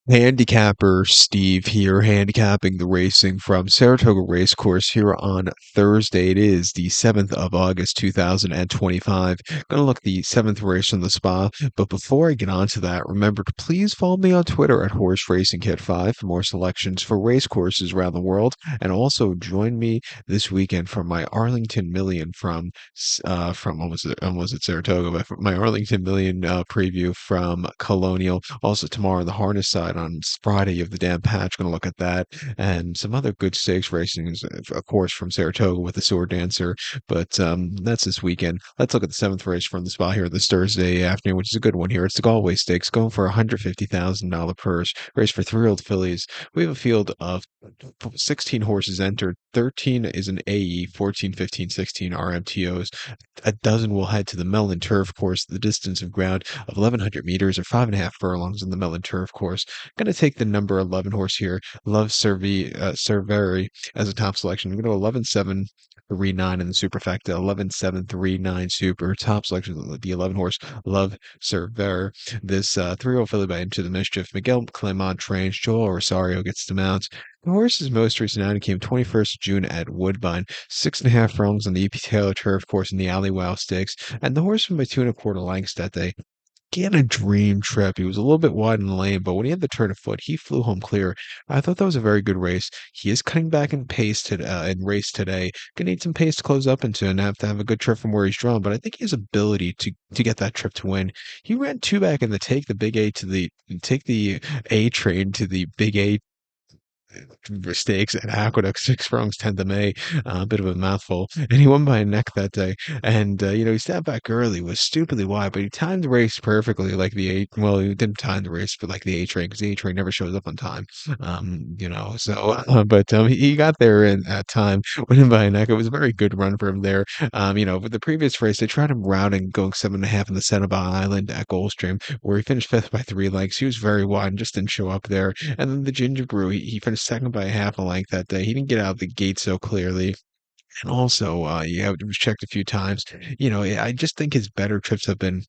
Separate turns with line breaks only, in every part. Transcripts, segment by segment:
Handicapper Steve here, handicapping the racing from Saratoga Racecourse here on Thursday. It is the 7th of August, 2025. Gonna look at the seventh race on the spa, but before I get on to that, remember to please follow me on Twitter at Horse Racing Kit 5 for more selections for race courses around the world, and also join me this weekend for my Arlington Million from what was it Saratoga, but from my Arlington Million preview from Colonial. Also tomorrow the harness side on Friday of the damn patch. Going to look at that and some other good stakes racing, of course, from Saratoga with the Sword Dancer. But that's this weekend. Let's look at the seventh race from the spot here this Thursday afternoon, which is a good one here. It's the Galway Stakes, going for $150,000 purse. Race for 3-year-old fillies. We have a field of 16 horses entered. 13 is an AE, 14, 15, 16 are MTOs. A dozen will head to the Mellon Turf Course, the distance of ground of 1,100 meters or 5.5 furlongs in the Mellon Turf Course. Going to take the number 11 horse here, Love Cerveri, as a top selection. I'm going to 11-7-3-9 in the superfecta, 11-7-3-9 super. Top selection, the 11 horse, Love Cerveri. This 3-year-old filly by Into the Mischief. Miguel Clement trains. Joel Rosario gets the mount. The horse's most recent outing came 21st of June at Woodbine, 6.5 furlongs on the EP Taylor Turf Course in the Alley Wow Stakes, and the horse won by 2.25 lengths that day. He had a dream trip. He was a little bit wide in the lane, but when he had the turn of foot, he flew home clear. I thought that was a very good race. He is cutting back in pace in race today. Gonna need some pace to close up into and have to have a good trip from where he's drawn, but I think he has ability to get that trip to win. He ran two back in the take the A train to the big A stakes at Aqueduct, 6 furlongs, 10th of May, a bit of a mouthful. And he won by a neck that day. And, he stepped back early, was stupidly wide, but he timed the race perfectly, like the eight. Well, he didn't time the race, but like the A train, because the A train never shows up on time. He got there in at time, winning by a neck. It was a very good run for him there. With the previous race, they tried him routing, going 7.5 in the Senaba Island at Goldstream, where he finished fifth by 3 lengths. He was very wide and just didn't show up there. And then the Ginger Brew, he finished second by half a length that day. He didn't get out of the gate so clearly. And also, it was checked a few times. I just think his better trips have been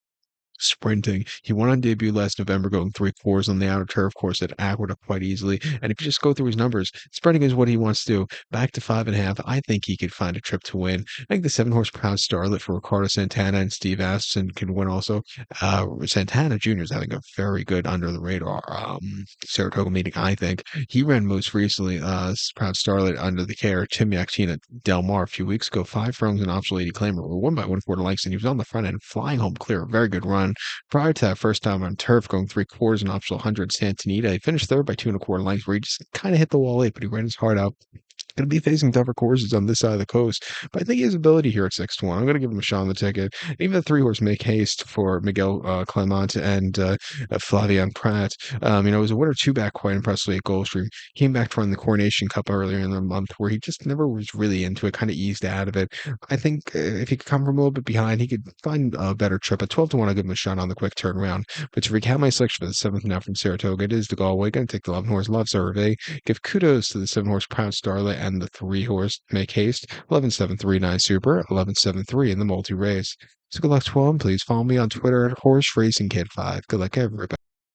sprinting. He won on debut last November, going 3 quarters on the outer turf course at Aqueduct quite easily. And if you just go through his numbers, sprinting is what he wants to do. Back to 5.5. I think he could find a trip to win. I think the 7 horse Proud Starlet for Ricardo Santana and Steve Aston can win also. Santana Jr. is having a very good under the radar Saratoga meeting, I think. He ran most recently Proud Starlet under the care of Tim Yakteen at Del Mar a few weeks ago. 5 furlongs and option lady claimer were won by 1/4 lengths, and he was on the front end flying home clear. A very good run. Prior to that first time on turf, going 3 quarters and optional 100, Santanita, he finished third by 2.25 lengths, where he just kind of hit the wall late, but he ran his heart out. Going to be facing tougher courses on this side of the coast, but I think he has ability here at 6-1. I'm going to give him a shot on the ticket. Even the 3 horse Make Haste for Miguel Clement and Flavian Pratt. It was a winner two back quite impressively at Gulfstream. Came back to run the Coronation Cup earlier in the month, where he just never was really into it, kind of eased out of it. I think if he could come from a little bit behind, he could find a better trip. At 12-1, I'll give him a shot on the quick turnaround. But to recap my selection for the seventh now from Saratoga, it is the Galway. Going to take the 11 horse Love Survey. Give kudos to the 7 horse Proud Starlet and the 3 horse Make Haste, 11-7-3-9 Super, 11-7-3 in the multi race. So good luck to all, and please follow me on Twitter at Horse Racing Kid 5. Good luck, everybody.